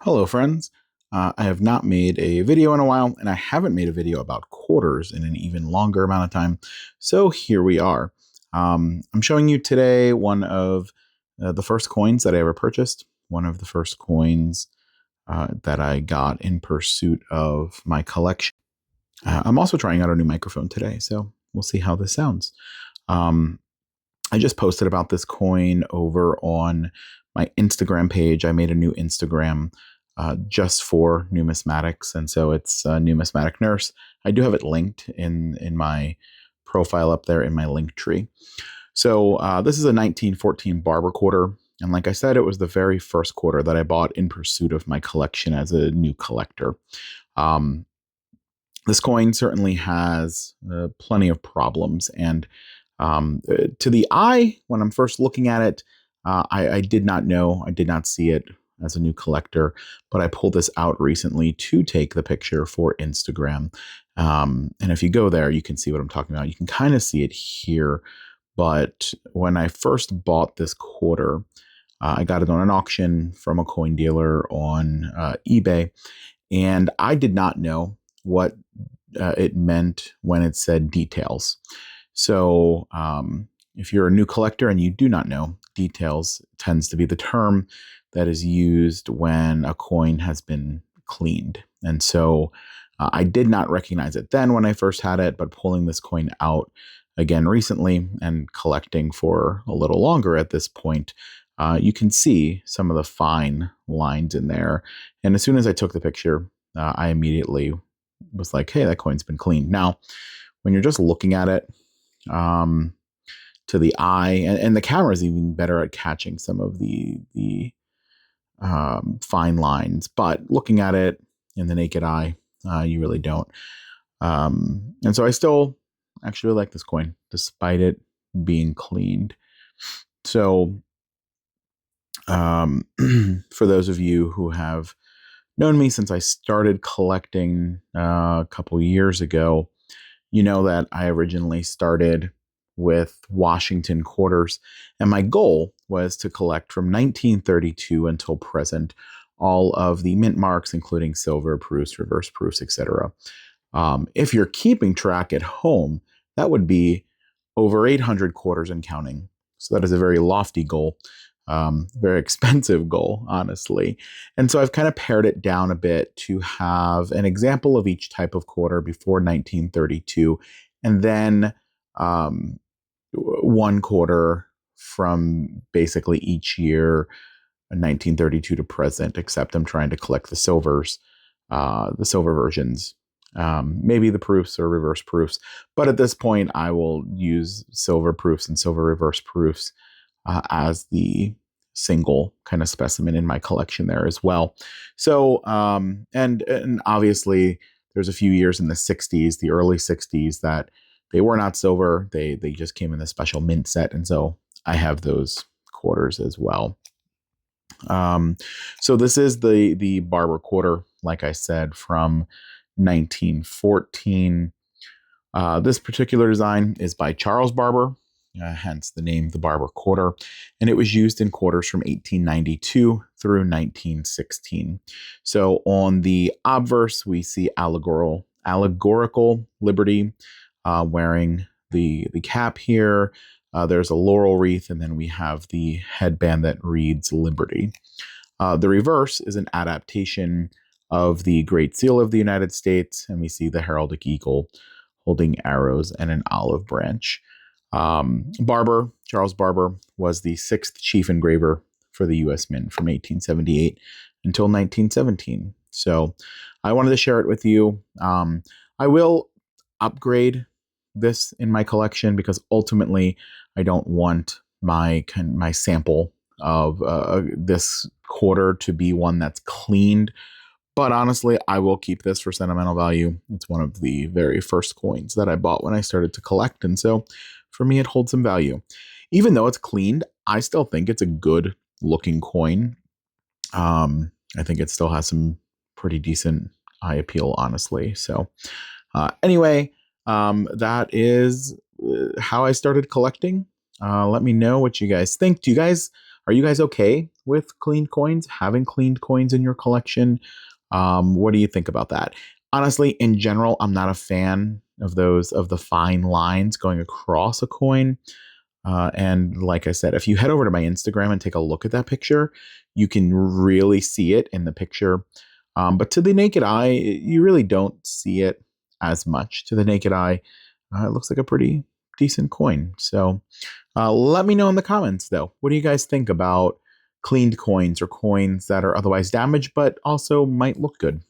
Hello, friends. I have not made a video in a while, and I haven't made a video about quarters in an even longer amount of time. So here we are. I'm showing you today one of the first coins that I ever purchased, one of the first coins that I got in pursuit of my collection. I'm also trying out a new microphone today, so we'll see how this sounds. I just posted about this coin over on my Instagram page. I made a new Instagram just for numismatics, and so it's Numismatic Nurse. I do have it linked in my profile up there in my link tree. So this is a 1914 Barber Quarter, and like I said, it was the very first quarter that I bought in pursuit of my collection as a new collector. This coin certainly has plenty of problems, and to the eye, when I'm first looking at it, I did not know, I did not see it as a new collector, but I pulled this out recently to take the picture for Instagram. And if you go there, you can see what I'm talking about. You can kind of see it here, but when I first bought this quarter, I got it on an auction from a coin dealer on eBay, and I did not know what it meant when it said details. So if you're a new collector and you do not know, details tends to be the term that is used when a coin has been cleaned. And so I did not recognize it then when I first had it, but pulling this coin out again recently and collecting for a little longer at this point, you can see some of the fine lines in there. And as soon as I took the picture, I immediately was like, hey, that coin's been cleaned. Now, when you're just looking at it, to the eye, and the camera is even better at catching some of the fine lines, but looking at it in the naked eye, you really don't. And so I still actually like this coin, despite it being cleaned. So for those of you who have known me since I started collecting a couple years ago, you know that I originally started with Washington quarters, and my goal was to collect from 1932 until present all of the mint marks, including silver proofs, reverse proofs, etc. If you're keeping track at home, that would be over 800 quarters and counting. So that is a very lofty goal, very expensive goal, honestly. And so I've kind of pared it down a bit to have an example of each type of quarter before 1932, and then one quarter from basically each year, 1932 to present, except I'm trying to collect the silvers, the silver versions, maybe the proofs or reverse proofs. But at this point, I will use silver proofs and silver reverse proofs as the single kind of specimen in my collection there as well. So, and obviously there's a few years in the 60s, the early 60s, that they were not silver. They just came in the special mint set. And so I have those quarters as well. So this is the Barber Quarter, like I said, from 1914. This particular design is by Charles Barber, hence the name the Barber Quarter, and it was used in quarters from 1892 through 1916. So on the obverse, we see allegorical liberty, wearing the cap here. There's a laurel wreath, and then we have the headband that reads Liberty. The reverse is an adaptation of the Great Seal of the United States, and we see the heraldic eagle holding arrows and an olive branch. Charles Barber, was the 6th chief engraver for the U.S. Mint from 1878 until 1917. So I wanted to share it with you. I will upgrade this in my collection because ultimately I don't want my sample of this quarter to be one that's cleaned. But honestly, I will keep this for sentimental value. It's one of the very first coins that I bought when I started to collect. And so for me, it holds some value. Even though it's cleaned, I still think it's a good looking coin. I think it still has some pretty decent eye appeal, honestly. So anyway, that is how I started collecting. Let me know what you guys think. Are you guys okay with cleaned coins, having cleaned coins in your collection? What do you think about that? Honestly, in general, I'm not a fan of the fine lines going across a coin. And like I said, if you head over to my Instagram and take a look at that picture, you can really see it in the picture. But to the naked eye, you really don't see it as much. To the naked eye, it looks like a pretty decent coin. So let me know in the comments, though. What do you guys think about cleaned coins or coins that are otherwise damaged but also might look good?